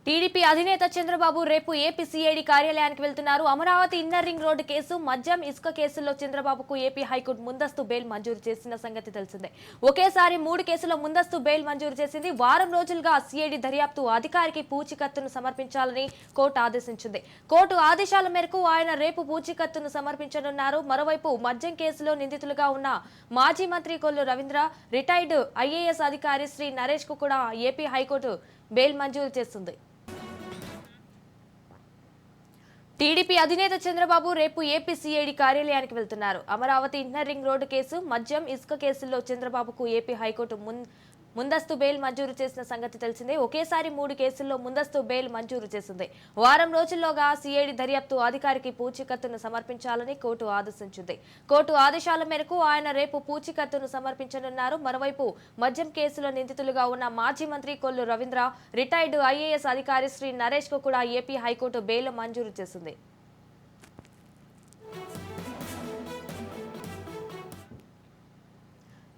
TDP అధినేత చంద్రబాబు రేపు AP CID కార్యాలయానికి వెళ్తున్నారు. Amaravati inner ring road case, మద్యం ఇసుక కేసుల్లో చంద్రబాబుకు ఏపీ హైకోర్టు ముందస్తు బెయిల్ మంజూరు చేసిన సంగతి తెలిసిందే. ఒకేసారి 3 కేసుల్లో ముందస్తు బెయిల్ మంజూరు చేసింది. వారం రోజులుగా సీఐడీ దర్యాప్తు అధికారికి పూచీకత్తును సమర్పించాలని కోర్టు ఆదేశించింది. కోర్టు ఆదేశాల మేరకు ఆయన రేపు పూచీకత్తును సమర్పించనున్నారు. మరోవైపు మద్యం కేసులో నిందితులుగా ఉన్న మాజీ మంత్రి కొల్లు రవీంద్ర, రిటైర్డ్ ఐఏఎస్ అధికారి శ్రీ నరేష్ కు కూడా ఏపీ హైకోర్టు బెయిల్ మంజూరు చేస్తుంది. టీడీపీ అధినేత చంద్రబాబు రేపు ఏపీ సీఐడీ కార్యాలయానికి వెళ్తున్నారు. Amaravati inner ring road case, మద్యం ఇసుక కేసుల్లో చంద్రబాబుకు ఏపీ హైకోర్టు ముందస్తు బెయిల్ మంజూరు చేసిన సంగతి తెలిసిందే. ఒకేసారి 3 కేసుల్లో ముందస్తు బెయిల్ మంజూరు చేసింది. వారం రోజుల్లోగా సీఐడీ దర్యాప్తు అధికారికి పూచీకత్తును సమర్పించాలని కోర్టు ఆదేశించింది. కోర్టు ఆదేశాల మేరకు ఆయన రేపు పూచీకత్తును సమర్పించనున్నారు. మరోవైపు మద్యం కేసులో నిందితులుగా ఉన్న మాజీ మంత్రి కొల్లు రవీంద్ర, రిటైర్డ్ ఐఏఎస్ అధికారి శ్రీ నరేష్ కు కూడా ఏపీ హైకోర్టు బెయిల్ మంజూరు చేసింది.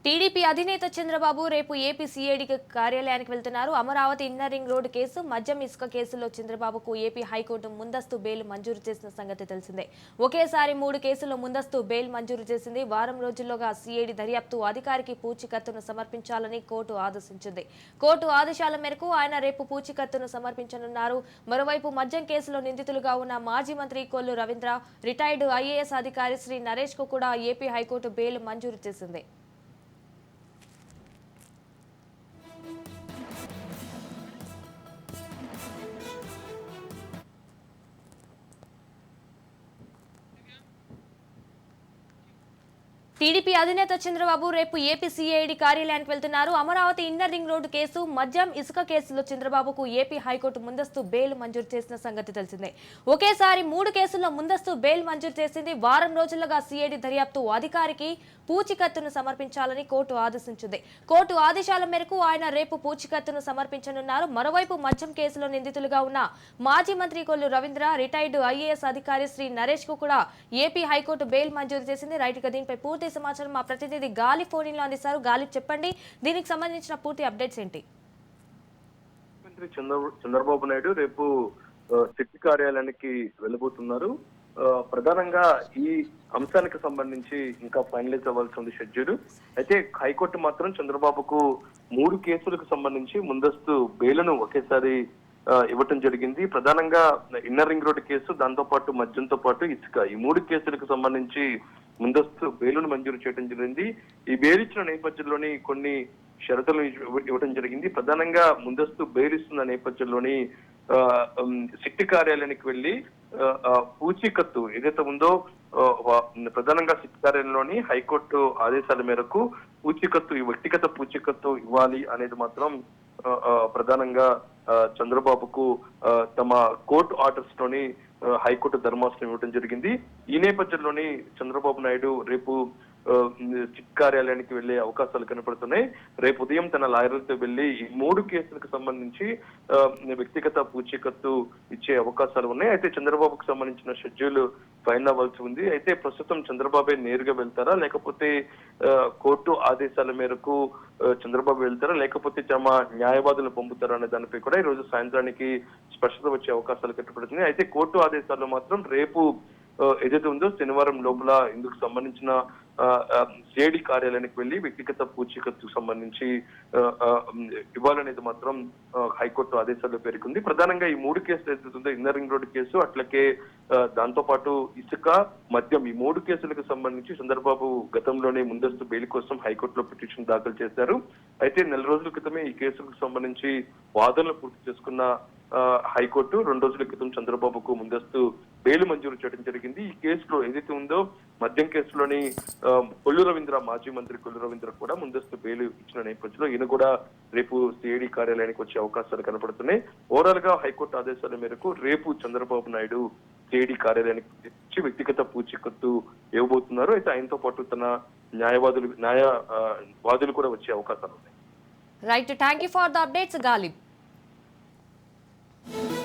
టీడీపీ అధినేత చంద్రబాబు రేపు ఏపీ సీఐడీ కార్యాలయానికి వెళ్తున్నారు. Amaravati inner ring road case, మద్యం ఇసుక కేసుల్లో చంద్రబాబుకు ఏపీ హైకోర్టు ముందస్తు బెయిల్ మంజూరు చేసిన సంగతి తెలిసిందే. ఒకేసారి 3 కేసుల్లో ముందస్తు బెయిల్ మంజూరు చేసింది. వారం రోజుల్లోగా సీఐడీ దర్యాప్తు అధికారికి పూచీకత్తును సమర్పించాలని కోర్టు ఆదేశించింది. కోర్టు ఆదేశాల మేరకు ఆయన రేపు పూచీకత్తును సమర్పించనున్నారు. మరోవైపు మద్యం కేసులో నిందితులుగా ఉన్న మాజీ మంత్రి కొల్లు రవీంద్ర, రిటైర్డ్ ఐఏఎస్ అధికారి శ్రీ నరేష్ కు కూడా ఏపీ హైకోర్టు బెయిల్ మంజూరు చేసింది. టీడీపీ అధినేత చంద్రబాబు రేపు ఏపీ సీఐడీ కార్యాలయానికి వెళ్తున్నారు. Amaravati inner ring road case, మద్యం ఇసుక కేసులో చంద్రబాబుకు ఏపీ హైకోర్టు ముందస్తు బెయిల్ మంజూరు చేసిన సంగతి తెలిసిందే. ఒకేసారి 3 కేసుల్లో ముందస్తు బెయిల్ మంజూరు చేసింది. వారం రోజులుగా సీఐడీ దర్యాప్తు అధికారికి పూచీకత్తును సమర్పించాలని కోర్టు ఆదేశించింది. కోర్టు ఆదేశాల మేరకు ఆయన రేపు పూచీకత్తును సమర్పించనున్నారు. మరోవైపు మద్యం కేసులో నిందితులుగా ఉన్న మాజీ మంత్రి కొల్లు రవీంద్ర, రిటైర్డ్ ఐఏఎస్ అధికారి శ్రీ నరేష్ కు కూడా ఏపీ హైకోర్టు బెయిల్ మంజూరు చేసింది. రైట్ గా దీనిపై పూర్తి సమాచారం మా ప్రతినిధి గాలి ఫోన్ లో అందిస్తారు. గాలి, చెప్పండి, దీనికి సంబంధించిన పూర్తి అప్డేట్స్ ఏంటి? ముఖ్యమంత్రి చంద్రబాబు నాయుడు రేపు సిటీ కార్యాలయానికి వెళ్ళబోతున్నారు. ప్రధానంగా ఈ అంశానికి సంబంధించి ఇంకా ఫైనలైజ్ అవ్వాల్సి ఉంది షెడ్యూల్. అయితే హైకోర్టు మాత్రం చంద్రబాబుకు 3 కేసులకు సంబంధించి ముందస్తు బెయిల్ను ఒకేసారి ఇవ్వటం జరిగింది. ప్రధానంగా ఇన్నర్ రింగ్ రోడ్డు కేసు, దాంతో పాటు మద్యంతో పాటు ఇసుక, ఈ 3 కేసులకు సంబంధించి ముందస్తు బెయిలును మంజూరు చేయడం జరిగింది. ఈ బెయిల్ ఇచ్చిన నేపథ్యంలోని కొన్ని షరతులను ఇవ్వడం జరిగింది. ప్రధానంగా ముందస్తు బెయిల్ ఇస్తున్న నేపథ్యంలోని సిట్టి కార్యాలయానికి వెళ్లి పూచీకత్తు ఏదైతే ఉందో ప్రధానంగా సిట్టి కార్యాలయంలోని హైకోర్టు ఆదేశాల మేరకు పూచీకత్తు, ఈ వ్యక్తిగత పూచీకత్తు ఇవ్వాలి అనేది మాత్రం ప్రధానంగా చంద్రబాబుకు తమ కోర్టు ఆర్డర్స్ లోని హైకోర్టు ధర్మాసనం ఇవ్వడం జరిగింది. ఈ నేపథ్యంలోని చంద్రబాబు నాయుడు రేపు సిట్ కార్యాలయానికి వెళ్లే అవకాశాలు కనపడుతున్నాయి. రేపు ఉదయం తన లాయర్లతో వెళ్లి ఈ 3 కేసులకు సంబంధించి వ్యక్తిగత పూచీకత్తు ఇచ్చే అవకాశాలు ఉన్నాయి. అయితే చంద్రబాబుకు సంబంధించిన షెడ్యూల్ ఫైనల్ అవ్వాల్సి ఉంది. అయితే ప్రస్తుతం చంద్రబాబే నేరుగా వెళ్తారా, లేకపోతే కోర్టు ఆదేశాల మేరకు చంద్రబాబు వెళ్తారా, లేకపోతే తమ న్యాయవాదులు పంపుతారా అనే దానిపై కూడా ఈ రోజు సాయంత్రానికి స్పష్టత వచ్చే అవకాశాలు కనపడుతున్నాయి. అయితే కోర్టు ఆదేశాల్లో మాత్రం రేపు ఏదైతే ఉందో శనివారం లోపల ఇందుకు సంబంధించిన సిఐడి కార్యాలయానికి వెళ్లి వ్యక్తిగత పూచీకత్తుకు సంబంధించి ఇవ్వాలనేది మాత్రం హైకోర్టు ఆదేశాల్లో పేర్కొంది. ప్రధానంగా ఈ 3 కేసులు ఏదైతే ఉందో ఇన్నర్ రింగ్ రోడ్డు కేసు, అట్లకే దాంతో పాటు ఇసుక, మద్యం, ఈ 3 కేసులకు సంబంధించి చంద్రబాబు గతంలోనే ముందస్తు బెయిల్ కోసం హైకోర్టులో పిటిషన్ దాఖలు చేశారు. అయితే 4 రోజుల క్రితమే ఈ కేసులకు సంబంధించి వాదనలు పూర్తి చేసుకున్న హైకోర్టు 2 రోజుల క్రితం చంద్రబాబుకు ముందస్తు బెయిల్ మంజూరు చేయడం జరిగింది. ఈ కేసులో ఏదైతే ఉందో మద్యం కేసులోని కొల్లు రవీంద్ర, మాజీ మంత్రి కొల్లు రవీంద్ర కూడా ముందస్తు బెయిల్ ఇచ్చిన నేపథ్యంలో ఈయన కూడా రేపు సిఐడి కార్యాలయానికి వచ్చే అవకాశాలు కనపడుతున్నాయి. ఓవరాల్ గా హైకోర్టు ఆదేశాల మేరకు రేపు చంద్రబాబు నాయుడు సిఐడి కార్యాలయానికి వచ్చి వ్యక్తిగత పూచీకత్తు ఇవ్వబోతున్నారు. అయితే ఆయనతో పాటు తన న్యాయవాదులు కూడా వచ్చే అవకాశాలు ఉన్నాయి. Right, thank you for the updates Ghalib.